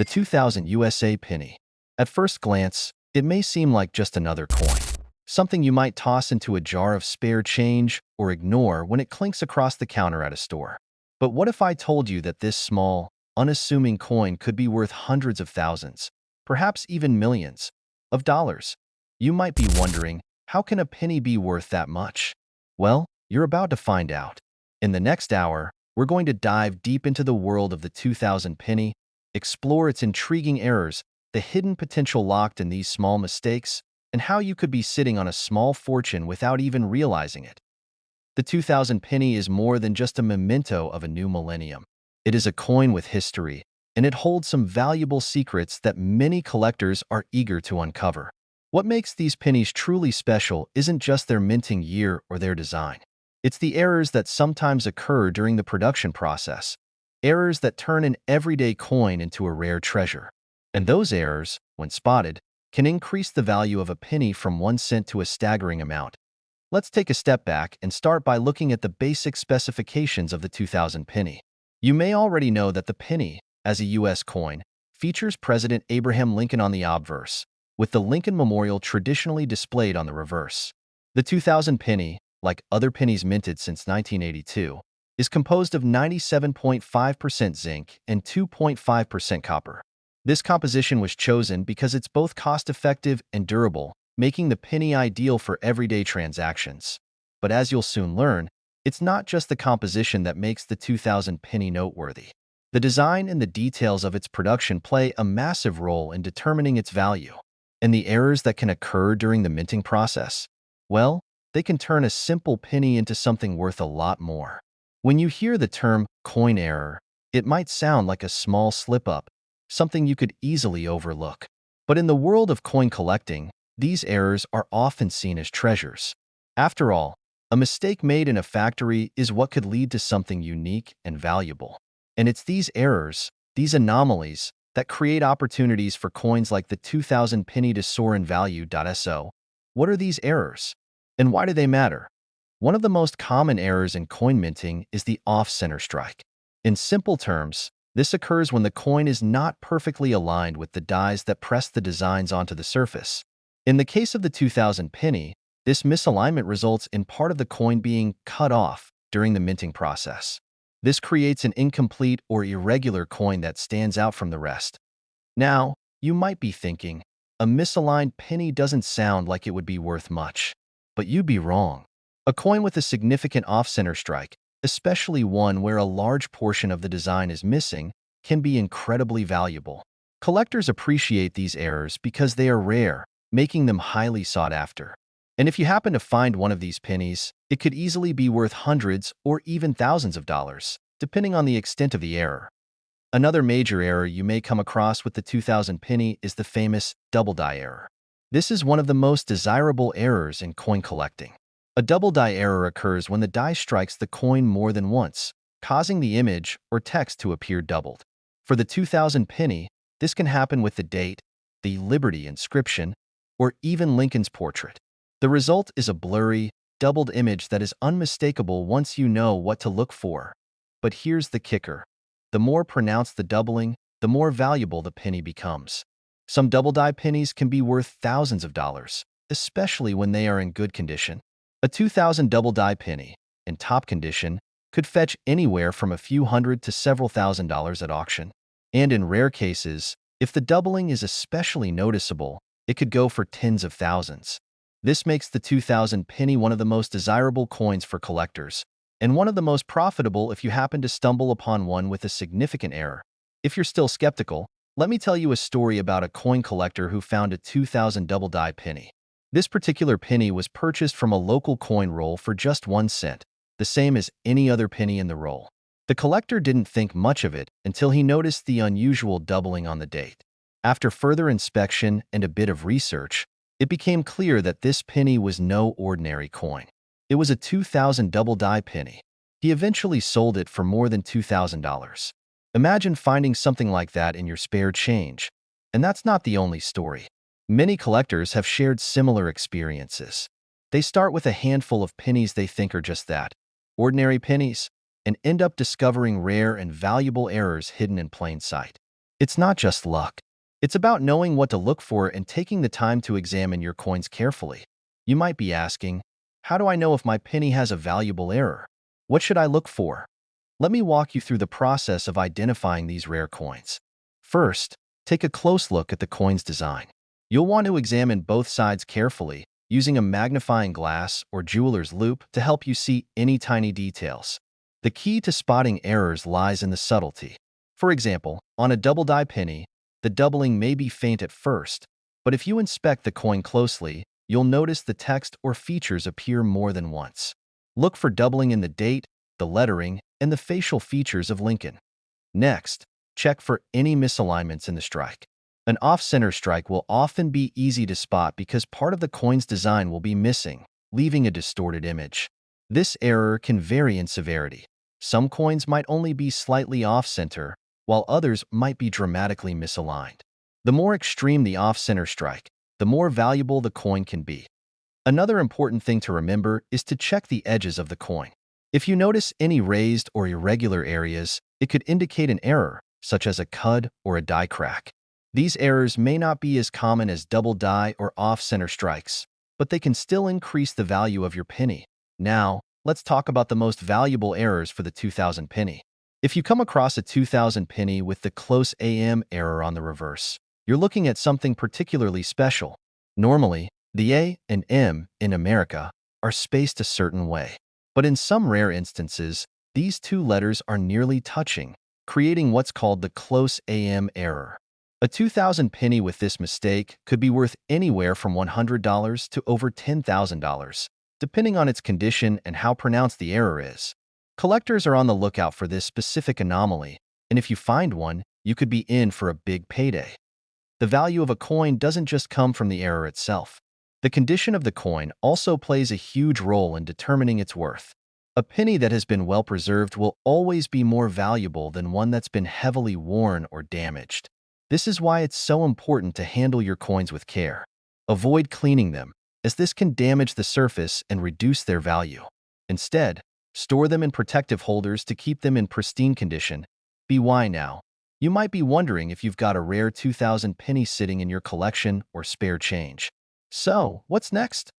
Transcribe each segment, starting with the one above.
The 2000 USA penny. At first glance, it may seem like just another coin, something you might toss into a jar of spare change or ignore when it clinks across the counter at a store. But what if I told you that this small, unassuming coin could be worth hundreds of thousands, perhaps even millions, of dollars? You might be wondering, how can a penny be worth that much? Well, you're about to find out. In the next hour, we're going to dive deep into the world of the 2000 penny, explore its intriguing errors, the hidden potential locked in these small mistakes, and how you could be sitting on a small fortune without even realizing it. The 2000 penny is more than just a memento of a new millennium. It is a coin with history, and it holds some valuable secrets that many collectors are eager to uncover. What makes these pennies truly special isn't just their minting year or their design. It's the errors that sometimes occur during the production process, errors that turn an everyday coin into a rare treasure. And those errors, when spotted, can increase the value of a penny from 1 cent to a staggering amount. Let's take a step back and start by looking at the basic specifications of the 2000 penny. You may already know that the penny, as a U.S. coin, features President Abraham Lincoln on the obverse, with the Lincoln Memorial traditionally displayed on the reverse. The 2000 penny, like other pennies minted since 1982, is composed of 97.5% zinc and 2.5% copper. This composition was chosen because it's both cost-effective and durable, making the penny ideal for everyday transactions. But as you'll soon learn, it's not just the composition that makes the 2000 penny noteworthy. The design and the details of its production play a massive role in determining its value. And the errors that can occur during the minting process? Well, they can turn a simple penny into something worth a lot more. When you hear the term coin error, it might sound like a small slip-up, something you could easily overlook. But in the world of coin collecting, these errors are often seen as treasures. After all, a mistake made in a factory is what could lead to something unique and valuable. And it's these errors, these anomalies, that create opportunities for coins like the 2000 penny to soar in value. So, what are these errors? And why do they matter? One of the most common errors in coin minting is the off-center strike. In simple terms, this occurs when the coin is not perfectly aligned with the dies that press the designs onto the surface. In the case of the 2000 penny, this misalignment results in part of the coin being cut off during the minting process. This creates an incomplete or irregular coin that stands out from the rest. Now, you might be thinking, a misaligned penny doesn't sound like it would be worth much. But you'd be wrong. A coin with a significant off-center strike, especially one where a large portion of the design is missing, can be incredibly valuable. Collectors appreciate these errors because they are rare, making them highly sought after. And if you happen to find one of these pennies, it could easily be worth hundreds or even thousands of dollars, depending on the extent of the error. Another major error you may come across with the 2000 penny is the famous double die error. This is one of the most desirable errors in coin collecting. A double die error occurs when the die strikes the coin more than once, causing the image or text to appear doubled. For the 2000 penny, this can happen with the date, the Liberty inscription, or even Lincoln's portrait. The result is a blurry, doubled image that is unmistakable once you know what to look for. But here's the kicker. The more pronounced the doubling, the more valuable the penny becomes. Some double die pennies can be worth thousands of dollars, especially when they are in good condition. A 2000 double die penny, in top condition, could fetch anywhere from a few hundred to several $1,000s at auction. And in rare cases, if the doubling is especially noticeable, it could go for tens of thousands. This makes the 2000 penny one of the most desirable coins for collectors, and one of the most profitable if you happen to stumble upon one with a significant error. If you're still skeptical, let me tell you a story about a coin collector who found a 2000 double die penny. This particular penny was purchased from a local coin roll for just 1 cent, the same as any other penny in the roll. The collector didn't think much of it until he noticed the unusual doubling on the date. After further inspection and a bit of research, it became clear that this penny was no ordinary coin. It was a 2000 double die penny. He eventually sold it for more than $2,000. Imagine finding something like that in your spare change. And that's not the only story. Many collectors have shared similar experiences. They start with a handful of pennies they think are just that, ordinary pennies, and end up discovering rare and valuable errors hidden in plain sight. It's not just luck. It's about knowing what to look for and taking the time to examine your coins carefully. You might be asking, how do I know if my penny has a valuable error? What should I look for? Let me walk you through the process of identifying these rare coins. First, take a close look at the coin's design. You'll want to examine both sides carefully, using a magnifying glass or jeweler's loupe to help you see any tiny details. The key to spotting errors lies in the subtlety. For example, on a double-die penny, the doubling may be faint at first, but if you inspect the coin closely, you'll notice the text or features appear more than once. Look for doubling in the date, the lettering, and the facial features of Lincoln. Next, check for any misalignments in the strike. An off-center strike will often be easy to spot because part of the coin's design will be missing, leaving a distorted image. This error can vary in severity. Some coins might only be slightly off-center, while others might be dramatically misaligned. The more extreme the off-center strike, the more valuable the coin can be. Another important thing to remember is to check the edges of the coin. If you notice any raised or irregular areas, it could indicate an error, such as a cud or a die crack. These errors may not be as common as double die or off-center strikes, but they can still increase the value of your penny. Now, let's talk about the most valuable errors for the 2000 penny. If you come across a 2000 penny with the close AM error on the reverse, you're looking at something particularly special. Normally, the A and M in America are spaced a certain way, but in some rare instances, these two letters are nearly touching, creating what's called the close AM error. A 2000 penny with this mistake could be worth anywhere from $100 to over $10,000, depending on its condition and how pronounced the error is. Collectors are on the lookout for this specific anomaly, and if you find one, you could be in for a big payday. The value of a coin doesn't just come from the error itself. The condition of the coin also plays a huge role in determining its worth. A penny that has been well preserved will always be more valuable than one that's been heavily worn or damaged. This is why it's so important to handle your coins with care. Avoid cleaning them, as this can damage the surface and reduce their value. Instead, store them in protective holders to keep them in pristine condition. Why now? You might be wondering if you've got a rare 2000 penny sitting in your collection or spare change. So, what's next?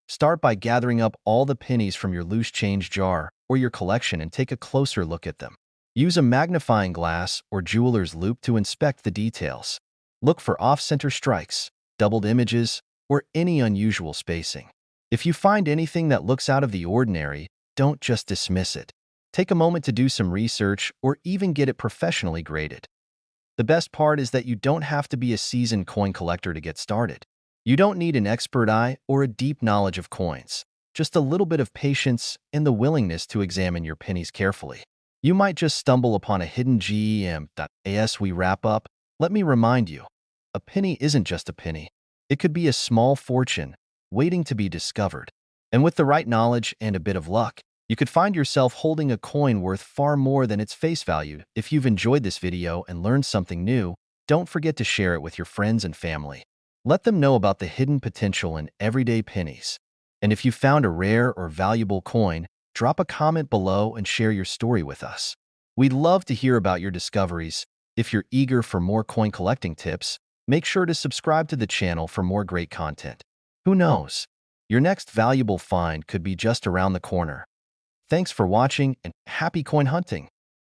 Start by gathering up all the pennies from your loose change jar or your collection and take a closer look at them. Use a magnifying glass or jeweler's loupe to inspect the details. Look for off-center strikes, doubled images, or any unusual spacing. If you find anything that looks out of the ordinary, don't just dismiss it. Take a moment to do some research or even get it professionally graded. The best part is that you don't have to be a seasoned coin collector to get started. You don't need an expert eye or a deep knowledge of coins, just a little bit of patience and the willingness to examine your pennies carefully. You might just stumble upon a hidden gem. As we wrap up, let me remind you, a penny isn't just a penny. It could be a small fortune waiting to be discovered. And with the right knowledge and a bit of luck, you could find yourself holding a coin worth far more than its face value. If you've enjoyed this video and learned something new, don't forget to share it with your friends and family. Let them know about the hidden potential in everyday pennies. And if you found a rare or valuable coin, drop a comment below and share your story with us. We'd love to hear about your discoveries. If you're eager for more coin collecting tips, make sure to subscribe to the channel for more great content. Who knows? Your next valuable find could be just around the corner. Thanks for watching and happy coin hunting!